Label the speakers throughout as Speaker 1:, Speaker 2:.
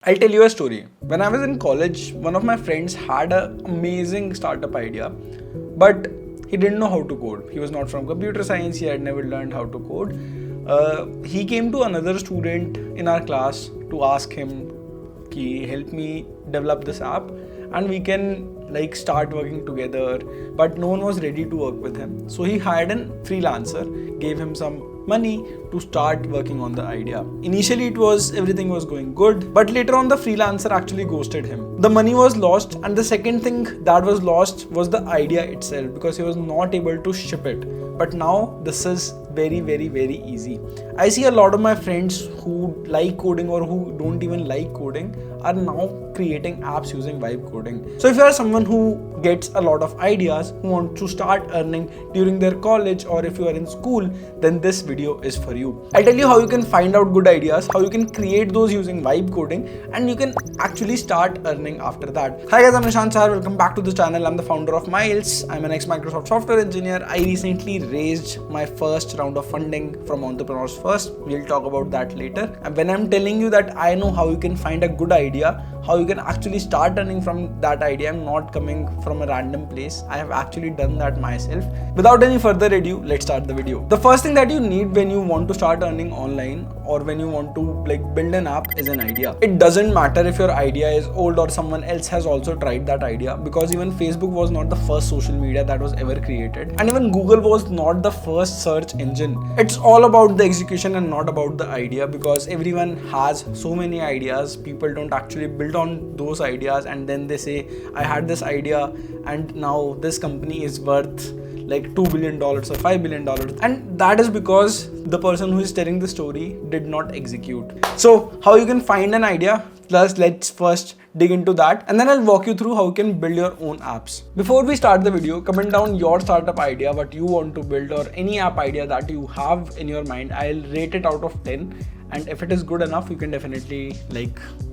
Speaker 1: I'll tell you a story. When I was in college, one of my friends had an amazing startup idea, but he didn't know how to code. He was not from computer science, he had never learned how to code. He came to another student in our class to ask him, Ki, help me develop this app and we can start working together, but no one was ready to work with him. So he hired a freelancer, gave him some money to start working on the idea. Initially everything was going good, but later on the freelancer actually ghosted him. The money was lost, and the second thing that was lost was the idea itself, because he was not able to ship it. But now this is very easy. I see a lot of my friends who like coding or who don't even like coding are now creating apps using vibe coding. So if you are someone who gets a lot of ideas, who want to start earning during their college, or if you are in school, then this video is for you. I'll tell you how you can find out good ideas, how you can create those using vibe coding, and you can actually start earning after that. Hi guys, I'm Nishant, Chahar. Welcome back to the channel. I'm the founder of Miles. I'm an ex-Microsoft software engineer. I recently raised my first round of funding from Entrepreneurs First. We'll talk about that later. And when I'm telling you that I know how you can find a good idea, how you can actually start earning from that idea, I'm not coming from a random place. I have actually done that myself. Without any further ado, let's start the video. The first thing that you need when you want to start earning online, or when you want to build an app, is an idea. It doesn't matter if your idea is old or someone else has also tried that idea, because even Facebook was not the first social media that was ever created, and even Google was not the first search engine. It's all about the execution and not about the idea, because everyone has so many ideas. People don't actually build on those ideas and then they say, I had this idea and now this company is worth like $2 billion or $5 billion, and that is because the person who is telling the story did not execute. So how you can find an idea, plus let's first dig into that, and then I'll walk you through how you can build your own apps. Before we start the video, comment down your startup idea, what you want to build, or any app idea that you have in your mind. I'll rate it out of 10, and if it is good enough, you can definitely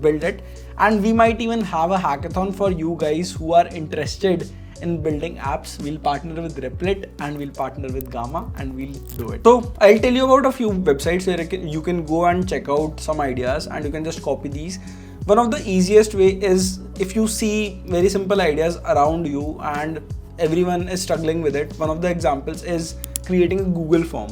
Speaker 1: build it. And we might even have a hackathon for you guys who are interested in building apps. We'll partner with Replit and we'll partner with Gamma and we'll do it. So I'll tell you about a few websites where you can go and check out some ideas and you can just copy these. One of the easiest way is, if you see very simple ideas around you and everyone is struggling with it, one of the examples is creating a Google form.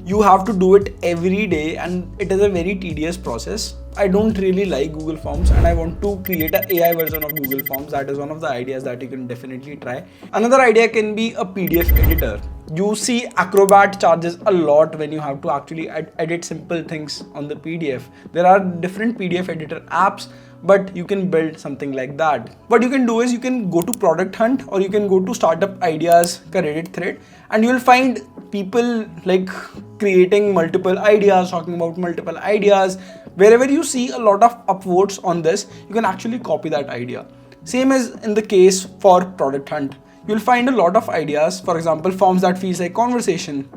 Speaker 1: You have to do it every day and it is a very tedious process. I don't really like Google Forms and I want to create an AI version of Google Forms. That is one of the ideas that you can definitely try. Another idea can be a PDF editor. You see Acrobat charges a lot when you have to actually edit simple things on the PDF. There are different PDF editor apps, but you can build something like that. What you can do is you can go to Product Hunt or you can go to Startup Ideas Reddit thread, and you will find people creating multiple ideas, talking about multiple ideas. Wherever you see a lot of upvotes on this, you can actually copy that idea. Same as in the case for Product Hunt. You'll find a lot of ideas, for example, forms that feels like conversation,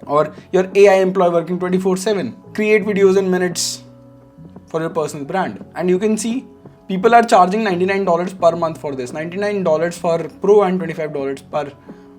Speaker 1: or your AI employee working 24/7. Create videos in minutes for your personal brand. And you can see people are charging $99 per month for this, $99 for Pro and $25 per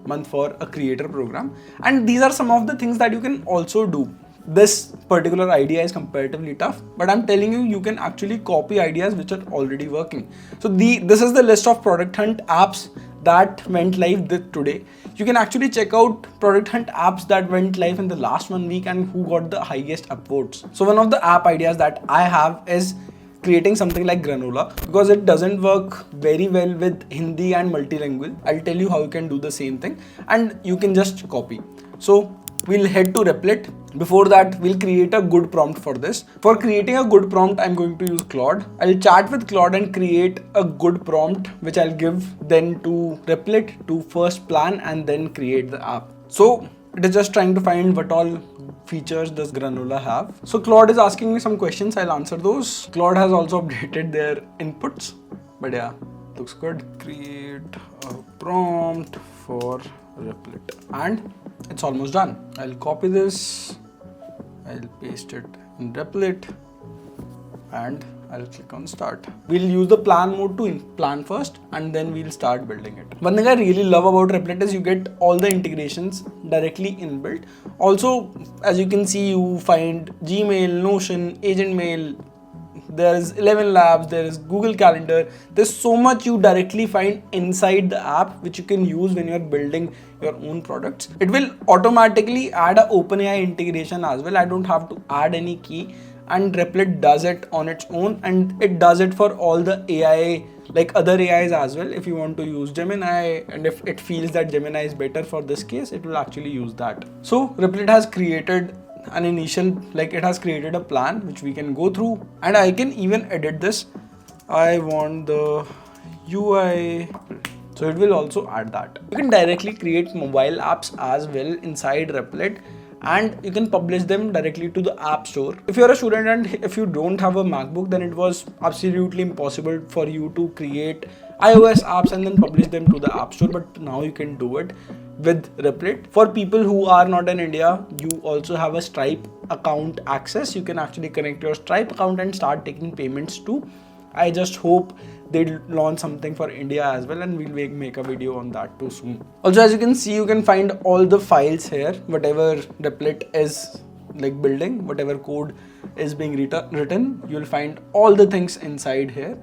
Speaker 1: month for a creator program. And these are some of the things that you can also do. This particular idea is comparatively tough, but I'm telling you, you can actually copy ideas which are already working. So this is the list of Product Hunt apps that went live today. You can actually check out Product Hunt apps that went live in the last 1 week and who got the highest upvotes. So one of the app ideas that I have is creating something like Granola, because it doesn't work very well with Hindi and multilingual. I'll tell you how you can do the same thing and you can just copy. So we'll head to Replit. Before that, we'll create a good prompt for this. For creating a good prompt, I'm going to use Claude. I'll chat with Claude and create a good prompt, which I'll give then to Replit to first plan and then create the app. So it is just trying to find what all features does Granola have. So Claude is asking me some questions. I'll answer those. Claude has also updated their inputs, but yeah, looks good. Create a prompt for Replit, and it's almost done. I'll copy this, I'll paste it in Replit, and I'll click on start. We'll use the plan mode to plan first and then we'll start building it. One thing I really love about Replit is you get all the integrations directly inbuilt. Also, as you can see, you find Gmail, Notion, Agent Mail, there is 11 labs, there is Google Calendar. There's so much you directly find inside the app which you can use when you're building your own products. It will automatically add a OpenAI integration as well. I don't have to add any key, and Replit does it on its own, and it does it for all the AI, like other AIs as well. If you want to use Gemini, and if it feels that Gemini is better for this case, it will actually use that. So Replit has created an initial, like it has created a plan which we can go through, and I can even edit this. I want the UI, so it will also add that. You can directly create mobile apps as well inside Replit, and you can publish them directly to the App Store. If you're a student and if you don't have a MacBook, then it was absolutely impossible for you to create iOS apps and then publish them to the App Store, but now you can do it with Replit. For people who are not in India, you also have a Stripe account access. You can actually connect your Stripe account and start taking payments too. I just hope they launch something for India as well, and we'll make a video on that too soon. Also, as you can see, you can find all the files here, whatever Replit is like building, whatever code is being written, you'll find all the things inside here,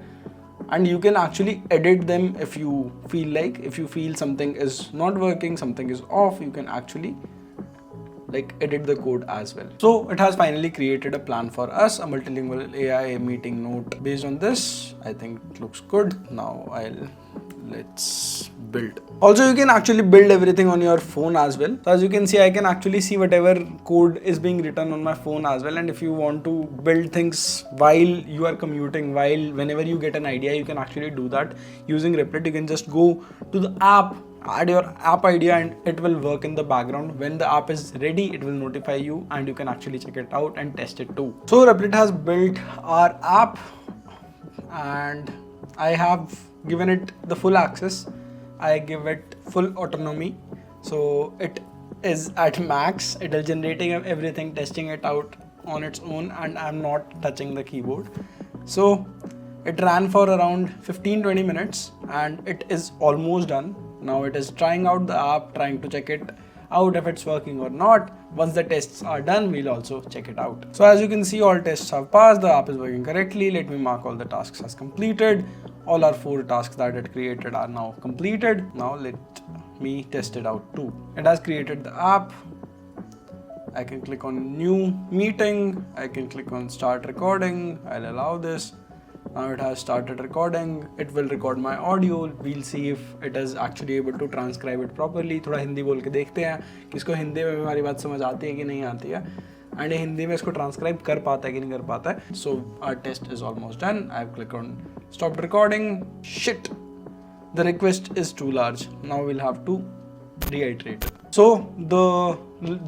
Speaker 1: and you can actually edit them if you feel like. If you feel something is not working, something is off, you can actually like edit the code as well. So it has finally created a plan for us, a multilingual AI meeting note. Based on this, I think it looks good. Now let's build. Also, you can actually build everything on your phone as well. So as you can see, I can actually see whatever code is being written on my phone as well. And if you want to build things while you are commuting, whenever you get an idea, you can actually do that using Replit. You can just go to the app, add your app idea, and it will work in the background. When the app is ready, it will notify you, and you can actually check it out and test it too. So Replit has built our app, and I have given it the full access. I give it full autonomy, so it is at max. It is generating everything, testing it out on its own, and I'm not touching the keyboard. So it ran for around 15-20 minutes, and it is almost done. Now it is trying out the app, trying to check it out if it's working or not. Once the tests are done, we'll also check it out. So as you can see, all tests have passed. The app is working correctly. Let me mark all the tasks as completed. All our 4 tasks that it created are now completed. Now let me test it out too. It has created the app. I can click on new meeting. I can click on start recording. I'll allow this. Now it has started recording. It will record my audio. We'll see if it is actually able to transcribe it properly. थोड़ा हिंदी बोल के देखते हैं कि इसको हिंदी में हमारी बात समझ आती है कि नहीं आती है, and हिंदी में इसको transcribe कर पाता है कि नहीं कर पाता है. So our test is almost done. I've clicked on stop recording. Shit, the request is too large. Now we'll have to reiterate it. So the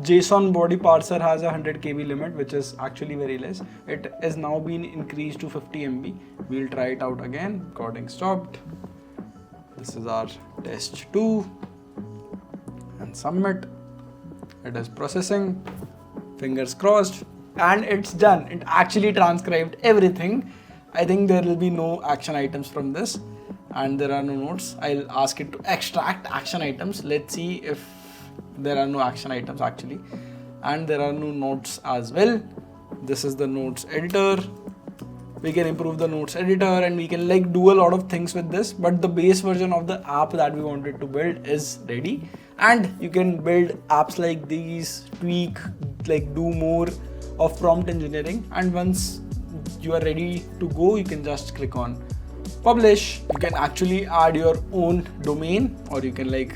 Speaker 1: JSON body parser has a 100 KB limit, which is actually very less. It has now been increased to 50 MB. We'll try it out again. Recording stopped. This is our test 2, and submit. It is processing. Fingers crossed, and it's done. It actually transcribed everything. I think there will be no action items from this, and there are no notes. I'll ask it to extract action items. Let's see if there are no action items actually, and there are no notes as well. This is the notes editor. We can improve the notes editor, and we can like do a lot of things with this, but the base version of the app that we wanted to build is ready. And you can build apps like these, tweak, like do more of prompt engineering, and once you are ready to go, you can just click on publish. You can actually add your own domain, or you can like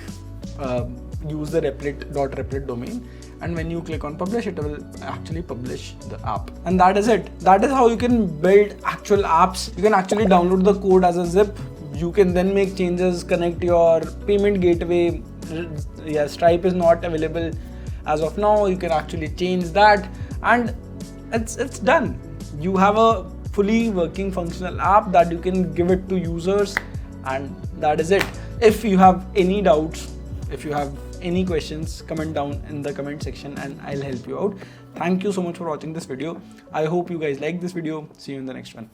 Speaker 1: use the replit.replit domain, and when you click on publish, it will actually publish the app. And that is it. That is how you can build actual apps. You can actually download the code as a zip. You can then make changes, connect your payment gateway. Yeah, Stripe is not available as of now. You can actually change that, and it's done. You have a fully working functional app that you can give it to users, and that is it. If you have any doubts, if you have any questions, comment down in the comment section and I'll help you out. Thank you so much for watching this video. I hope you guys like this video. See you in the next one.